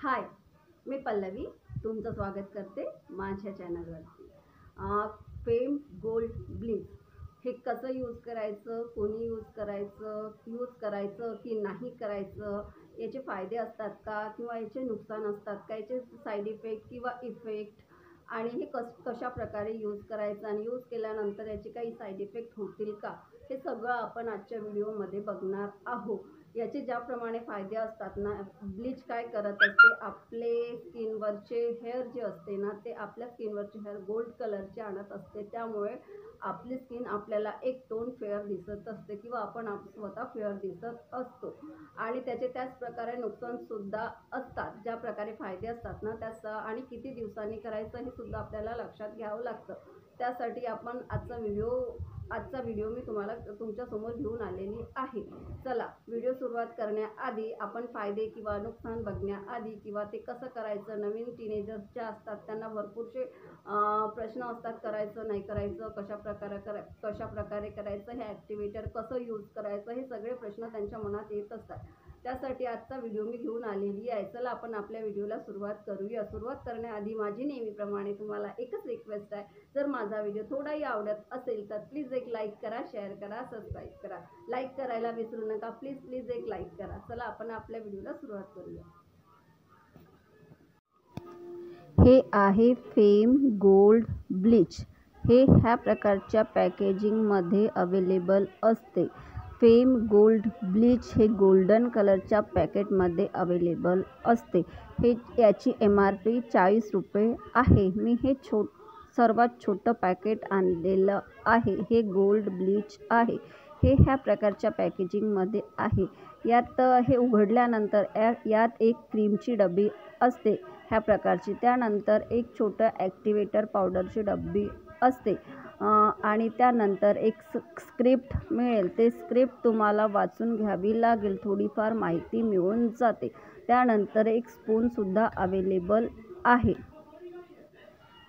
हाय, मी पल्लवी तुमचं स्वागत करते माझ्या चॅनलवरती। फेम गोल्ड ब्लीच हे कसं यूज करायचं, कोणी यूज करायचं की नाही करायचं, याचे फायदे असतात का किंवा याचे नुकसान असतात का, याचे साईड इफेक्ट किंवा इफेक्ट आणि हे कशा प्रकारे यूज करायचं आणि यूज केल्यानंतर याचे काही साईड इफेक्ट होतील का, हे सगळं आपण आजच्या व्हिडिओमध्ये बघणार आहोत। याचे ज्याप्रमाणे फायदे असतात ना, ब्लीच काय करत असते, आपले स्किनवरचे हेअर जे असते ना, ते आपल्या स्किनवरचे हेअर गोल्ड कलरचे आणत असते। त्यामुळे आपली स्किन आपल्याला एक टोन फेअर दिसत असते किंवा आपण स्वतः फेअर दिसत असतो। आणि त्याच प्रकारे नुकसानसुद्धा असतात। ज्या प्रकारे फायदे असतात ना त्याचं आणि किती दिवसांनी करायचं हे सुद्धा आपल्याला लक्षात घ्यावं लागतं। त्यासाठी आपण आजचा व्हिडिओ मी तुम्हाला तुमच्यासमोर घेऊन आलेली आहे। चला, व्हिडिओ सुरुवात करण्याआधी आपण फायदे किंवा नुकसान बघण्याआधी किंवा ते कसं करायचं, नवीन टीनेजर्स ज्या असतात त्यांना भरपूरसे प्रश्न असतात, करायचं नाही करायचं, कशा प्रकारे करायचं, हे ॲक्टिवेटर कसं यूज करायचं, हे सगळे प्रश्न त्यांच्या मनात येत असतात। त्यासाठी आजचा व्हिडिओ मी घेऊन आलेली आहे। चला आपण आपल्या व्हिडिओला सुरुवात करूया। सुरुवात करण्याआधी माझी नेहमीप्रमाणे तुम्हाला एकच रिक्वेस्ट आहे, जर माझा व्हिडिओ थोडाही आवडत असेल तर प्लीज एक लाईक करा, शेअर करा, सबस्क्राईब करा। लाईक करायला विसरू नका, प्लीज एक लाईक करा। चला आपण आपल्या व्हिडिओला सुरुवात करूया। हे आहे फेम गोल्ड ब्लीच। हे ह्या प्रकारच्या पॅकेजिंगमध्ये अवेलेबल असते। फेम गोल्ड ब्लीच हे गोल्डन कलरच्या पॅकेटमध्ये अवेलेबल असते। याची MRP 40 रुपये आहे। मी हे सर्वात छोटं पॅकेट आणलेलं आहे। हे गोल्ड ब्लीच आहे। हे ह्या प्रकारच्या पॅकेजिंगमध्ये आहे। यात हे उघडल्यानंतर यात एक क्रीमची डबी असते ह्या प्रकारची, त्यानंतर एक छोटं ॲक्टिवेटर पावडरची डबी असते आणि त्यानंतर एक स्क्रिप्ट मिळेल। ते स्क्रिप्ट तुम्हाला वाचून घ्यावी लागेल, थोडीफार माहिती मिळून जाते। त्यानंतर एक स्पूनसुद्धा अवेलेबल आहे।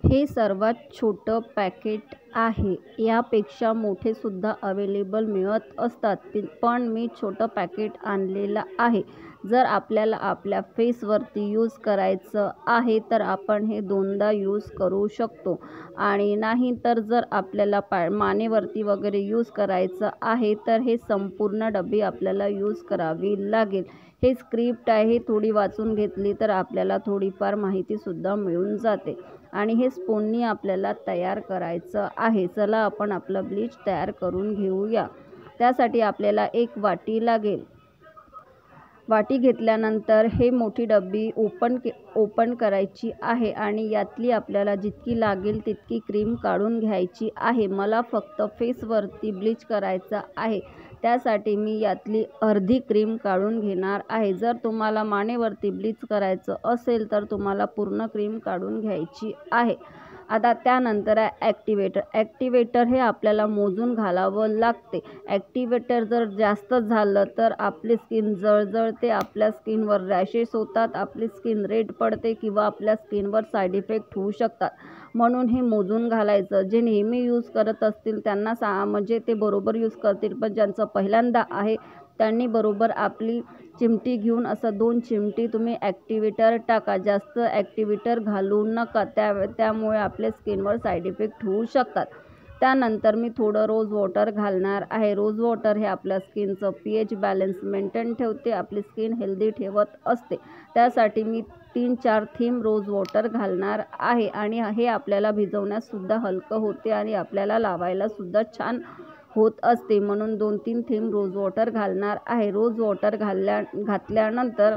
हे सर्वात छोटं पॅकेट आहे। यापेक्षा मोठेसुद्धा अवेलेबल मिळत असतात, पण मी छोटं पॅकेट आणलेलं आहे। जर आपल्याला आपल्या फेसवरती यूज करायचं आहे तर आपण हे 2दा यूज करू शकतो आणि नाही तर जर आपल्याला मानेवरती वगैरे यूज करायचं आहे तर हे संपूर्ण डबी आपल्याला यूज करावी लागेल। हे स्क्रिप्ट आहे, थोडी वाचून घेतली तर आपल्याला थोडीफार माहितीसुद्धा मिळून जाते आणि हे स्पूननी आपल्याला तयार करायचं आहे। चला आपण आपलं ब्लीच तयार करून घेऊया। त्यासाठी आपल्याला एक वाटी लागेल। वाटी घेतल्यानंतर हे मोठी डबी ओपन करायची आहे आणि यातली आपल्याला जितकी लागेल तितकी क्रीम काढून घ्यायची आहे। मला फक्त फेसवरती ब्लीच करायचं आहे, त्यासाठी मी यातली अर्धी क्रीम काढून घेणार आहे। जर तुम्हाला मानेवरती ब्लीच करायचं असेल तर तुम्हाला पूर्ण क्रीम काढून घ्यायची आहे। आता त्यानंतर ॲक्टिवेटर हे आपल्याला मोजून घालावं लागते। ॲक्टिवेटर जर जास्त झालं तर आपली स्किन जळजळते, आपल्या स्किनवर रॅशेस होतात, आपली स्किन रेड पडते किंवा आपल्या स्किनवर साईड इफेक्ट होऊ शकतात। म्हणून हे मोजून घालायचं। जे नेहमी यूज करत असतील त्यांना म्हणजे ते बरोबर यूज करतील, पण ज्यांचं पहिल्यांदा आहे त्यांनी बरोबर आपली चिमटी घेऊन असं 2 चिमटी तुम्ही ॲक्टिवेटर टाका। जास्त ॲक्टिवेटर घालू नका, त्यामुळे आपल्या स्किनवर साईड इफेक्ट होऊ शकतात। त्यानंतर मी थोडं रोज वॉटर घालणार आहे। रोज वॉटर हे आपल्या स्किनचं pH बॅलन्स मेंटेन ठेवते, आपली स्किन हेल्दी ठेवत असते। त्यासाठी मी 3-4 थेंब रोज वॉटर घालणार आहे आणि हे आपल्याला भिजवण्यासुद्धा हलकं होते आणि आपल्याला लावायलासुद्धा छान होत असते, म्हणून 2-3 थेंब रोज वॉटर घालणार आहे। रोज वॉटर घातल्यानंतर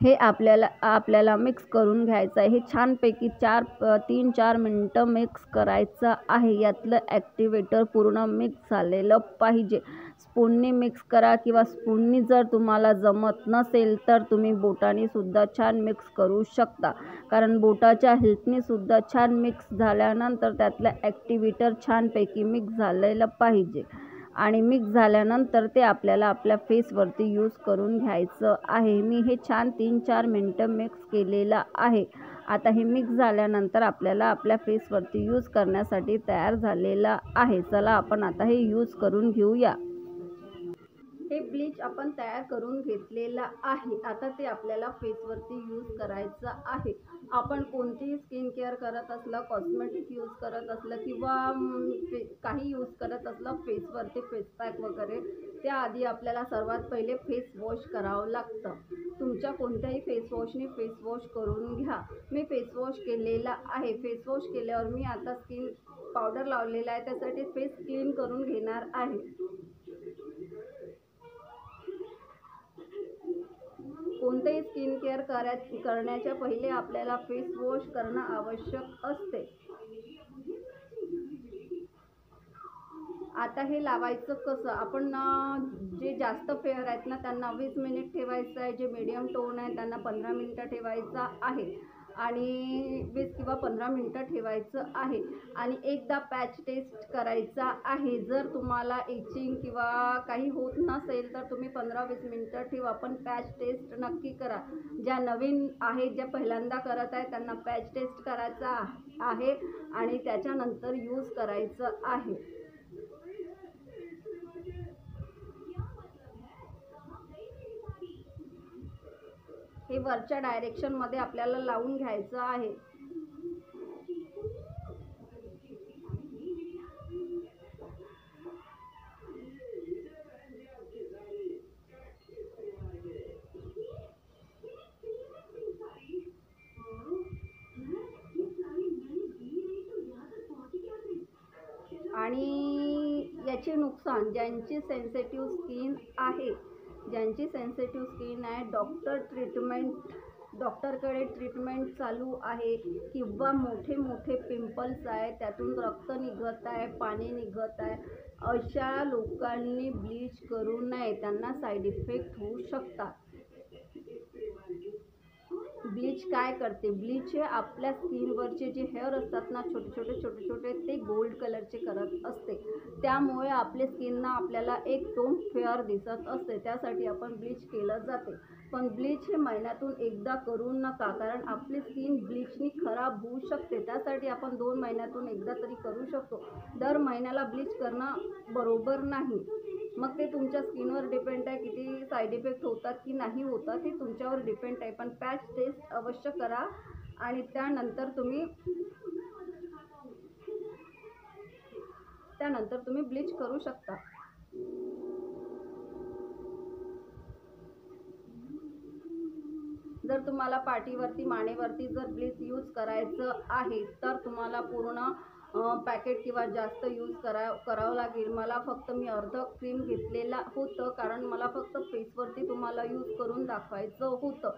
हे आपल्याला मिक्स करून घ्यायचं आहे। हे छानपैकी 3-4 मिनटं मिक्स करायचं आहे। यातलं ॲक्टिवेटर पूर्ण मिक्स झालेलं पाहिजे। स्पूननी मिक्स करा किंवा स्पूननी जर तुम्हाला जमत नसेल तर तुम्ही बोटानीसुद्धा छान मिक्स करू शकता, कारण बोटाच्या हेल्पनीसुद्धा छान मिक्स झाल्यानंतर त्यातलं ॲक्टिवेटर छानपैकी मिक्स झालेलं पाहिजे आणि मिक्स झाल्यानंतर ते आपल्याला आपल्या फेसवरती यूज करून घ्यायचं आहे। मी हे छान 3-4 मिनटं मिक्स केलेलं आहे। आता हे मिक्स झाल्यानंतर आपल्याला आपल्या फेसवरती यूज करण्यासाठी तयार झालेलं आहे। चला आपण आता हे यूज करून घेऊया। हे ब्लीच आपण तयार करून घेतलेलं आहे. आता ते आपल्याला फेसवरती यूज करायचं आहे. आपण कोणतीही स्किन केअर करत असलं, कॉस्मेटिक यूज करत असलं किंवा काही यूज करत असलं फेसवरती, फेस पॅक वगैरे, त्याआधी आपल्याला सर्वात पहिले फेस वॉश करावं लागतं. तुमच्या कोणत्याही फेस वॉशने फेस वॉश करून घ्या. मी फेस वॉश केलेला आहे. फेस वॉश केल्यावर मी आता स्किन पावडर लावलेला आहे, त्यासाठी फेस क्लीन करून घेणार आहे. कोणतेही स्किन केअर करण्याच्या पहिले आपल्याला फेस वॉश करणं आवश्यक असते. आता हे लावायचं कसं, आपण जे जास्त फेअर आहेत ना त्यांना 20 मिनिट ठेवायचं आहे, जे मीडियम टोन आहे त्यांना 15 मिनिटं ठेवायचं आहे आणि 20 किंवा 15 मिनिटं ठेवायचं आहे आणि एकदा पॅच टेस्ट करायचा आहे. जर तुम्हाला इचिंग किंवा काही होत नसेल तर तुम्ही 15-20 मिनिटं ठेवा, पण पॅच टेस्ट नक्की करा. ज्या नवीन आहेत, ज्या पहिल्यांदा करत आहे त्यांना पॅच टेस्ट करायचा आहे आणि त्याच्यानंतर यूज करायचं आहे. हे वरच्या डायरेक्शनमध्ये आपल्याला लावून घ्यायचं आहे. आणि याचे नुकसान, ज्यांची सेन्सिटिव्ह स्किन आहे, डॉक्टरकडे ट्रीटमेंट चालू आहे किंवा मोठे मोठे पिंपल्स आहे, त्यातून रक्त निघत आहे, पाणी निघत आहे, अशा लोकांनी ब्लीच करू नये. त्यांना साईड इफेक्ट होऊ शकतात. ब्लीच काय करते, ब्लीच हे आपल्या स्किनवरचे जे हेअर असतात ना, छोटे छोटे ते गोल्ड कलरचे करत असते. त्यामुळे आपल्या स्किनना आपल्याला एक टोन फेअर दिसत असते. त्यासाठी आपण ब्लीच केलं जाते. पण ब्लीच हे महिन्यातून एकदा करू नका, कारण आपली स्किन ब्लीचनी खराब होऊ शकते. त्यासाठी आपण 2 महिन्यातून एकदा तरी करू शकतो. दर महिन्याला ब्लीच करणं बरोबर नाही. मग ते तुमच्या स्किनवर डिपेंड आहे, किती साईड इफेक्ट होतात की नाही होतात ते तुमच्यावर डिपेंड आहे. पण पॅच टेस्ट अवश्य करा आणि त्यानंतर तुम्ही ब्लीच करू शकता. जर तुम्हाला पाठीवरती, मानेवरती जर ब्लीच यूज करायचं आहे तर तुम्हाला पूर्ण पॅकेट किंवा जास्त यूज करावं लागेल. मी अर्ध क्रीम घेतलेला होतं, कारण मला फक्त फेसवरती तुम्हाला यूज करून दाखवायचं होतं.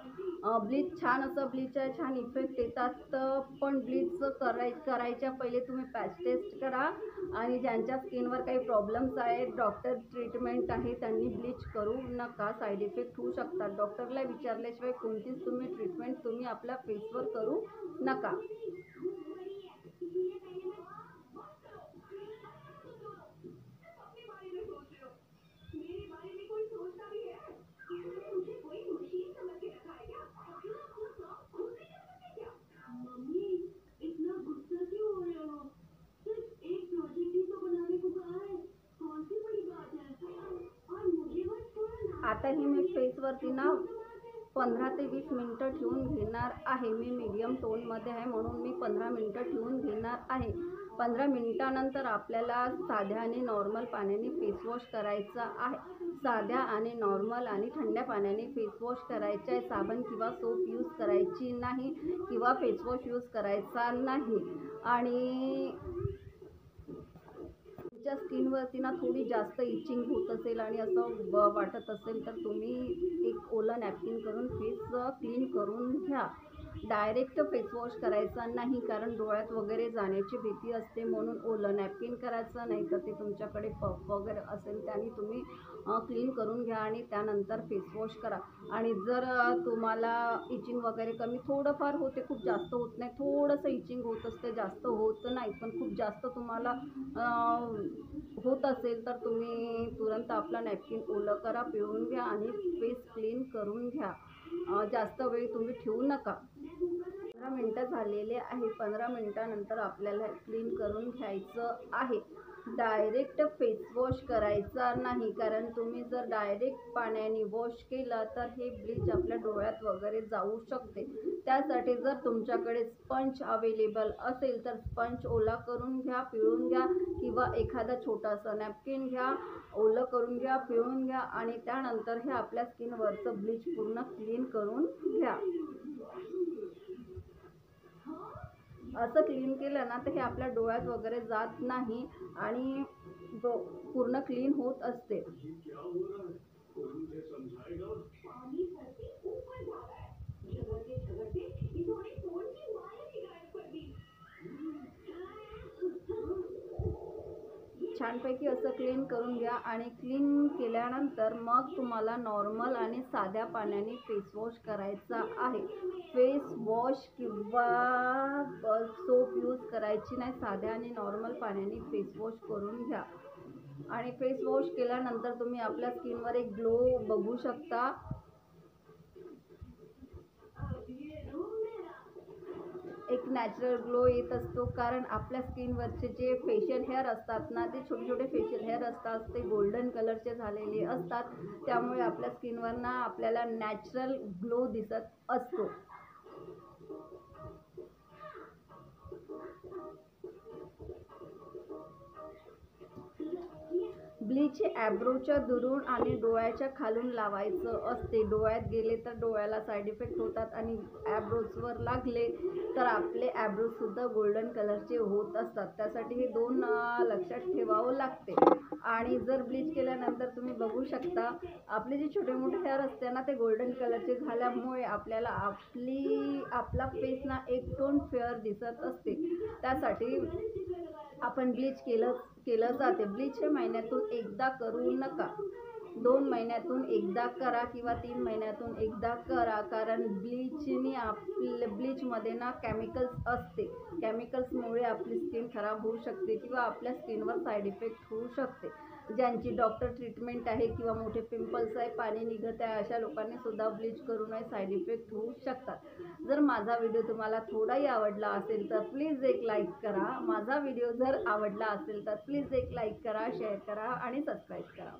ब्लीच छान असं ब्लीच आहे, छान इफेक्ट येतात. पण ब्लीच करायच्या पहिले तुम्ही पॅच टेस्ट करा आणि ज्यांच्या स्किनवर काही प्रॉब्लेम्स आहेत, डॉक्टर ट्रीटमेंट आहे, त्यांनी ब्लीच करू नका. साईड इफेक्ट होऊ शकतात. डॉक्टरला विचारल्याशिवाय कोणतीच ट्रीटमेंट तुम्ही आपल्या फेसवर करू नका. आता ही मी फेसवरती ना 15 ते 20 मिनिटं ठेवून घेणार आहे. मी मीडियम टोनमध्ये आहे म्हणून मी 15 मिनिटं ठेवून घेणार आहे. 15 मिनिटानंतर आपल्याला साध्या आणि नॉर्मल पाण्याने फेस वॉश करायचा आहे. साध्या आणि नॉर्मल आणि थंड्या पाण्याने फेस वॉश करायचा आहे. साबण किंवा सोप यूज करायची नाही किंवा फेस वॉश यूज करायचा नाही. आणि तुमच्या स्किनवरती ना थोडी जास्त इचिंग होत असेल आणि असं वाटत असेल तर तुम्ही एक ओलं नॅपकिन करून फेस क्लीन करून घ्या. डायरेक्ट फेस वॉश करायचा नाही, कारण डोळ्यात वगैरे जाण्याची भीती असते, म्हणून ओलं नॅपकिन करायचं. नाही तर ते तुमच्याकडे पफ वगैरे असेल त्याने तुम्ही क्लीन करून घ्या आणि त्यानंतर फेस वॉश करा. आणि जर तुम्हाला इचिंग वगैरे कमी थोडंफार होते, खूप जास्त होत नाही, थोडंसं इचिंग होत असते, जास्त होत नाही, पण खूप जास्त तुम्हाला होत असेल तर तुम्ही तुरंत आपला नॅपकिन ओलं करा, पिळून घ्या आणि फेस क्लीन करून घ्या. जास्त वेळ तुम्ही ठेवू नका. 15 मिनिटं झालेले आहे. 15 मिनिटानंतर आपल्याला क्लीन करून घ्यायचं आहे. डायरेक्ट फेस वॉश करायचा नाही, कारण तुम्ही जर डायरेक्ट पाण्याने वॉश केला तर हे ब्लीच आपल्या डोळ्यात वगैरे जाऊ शकते. त्यासाठी जर तुमच्याकडे स्पंज अवेलेबल असेल तर स्पंज ओला करून घ्या, पिळून घ्या, किंवा एखादा छोटासा नॅपकिन घ्या, ओलं करून घ्या, पिळून घ्या आणि त्यानंतर हे आपल्या स्किनवरचं ब्लीच पूर्ण क्लीन करून घ्या. असं क्लीन केलं ना तर हे आपल्या डोळ्यात वगैरे जात नाही आणि पूर्ण क्लीन होत असते. छानपैकी असं क्लीन करून घ्या आणि क्लीन केल्यानंतर मग तुम्हाला नॉर्मल आणि साध्या पाण्याने फेस वॉश करायचा आहे. फेस वॉश किंवा सोप यूज करायची नाही, साध्या आणि नॉर्मल पाण्याने फेस वॉश करून घ्या. आणि फेस वॉश केल्यानंतर तुम्ही आपल्या स्किनवर एक ग्लो बघू शकता. एक नॅचरल ग्लो येत असतो, कारण आपल्या स्किनवरचे जे फेशियल हेअर असतात ना, ते छोटे छोटे फेशियल हेअर असतात, ते गोल्डन कलरचे झालेले असतात. त्यामुळे आपल्या स्किनवर ना आपल्याला नॅचरल ग्लो दिसत असतो. ब्लीच हे ॲब्रोच्या दुरून आणि डोळ्याच्या खालून लावायचं असते. डोळ्यात गेले तर डोळ्याला साईड इफेक्ट होतात आणि ॲब्रोजवर लागले तर आपले ॲब्रोजसुद्धा गोल्डन कलरचे होत असतात. त्यासाठी हे दोन लक्षात ठेवावं लागते. आणि जर ब्लीच केल्यानंतर तुम्ही बघू शकता आपले जे छोटे मोठे हेअर असते ना, ते गोल्डन कलरचे झाल्यामुळे आपल्याला आपला फेस ना एक टोन फेअर दिसत असते. त्यासाठी आपण ब्लीच केलं जाते. ब्लीच हे महिन्यातून एकदा करू नका, 2 महिन्यातून एकदा करा किंवा 3 महिन्यातून एकदा करा, कारण ब्लीचमध्ये ना केमिकल्स असते. केमिकल्समुळे आपली स्किन खराब होऊ शकते किंवा आपल्या स्किनवर साईड इफेक्ट होऊ शकते. ज्यांची डॉक्टर ट्रीटमेंट आहे किंवा मोठे पिंपल्स आहे, पाणी निघत आहे, अशा लोकांनी सुद्धा ब्लीच करू नये, साईड इफेक्ट होऊ शकतात. जर माझा व्हिडिओ तुम्हाला थोडाही आवडला असेल तर प्लीज एक लाईक करा. माझा व्हिडिओ जर आवडला असेल तर प्लीज एक लाईक करा, शेअर करा आणि सबस्क्राईब करा.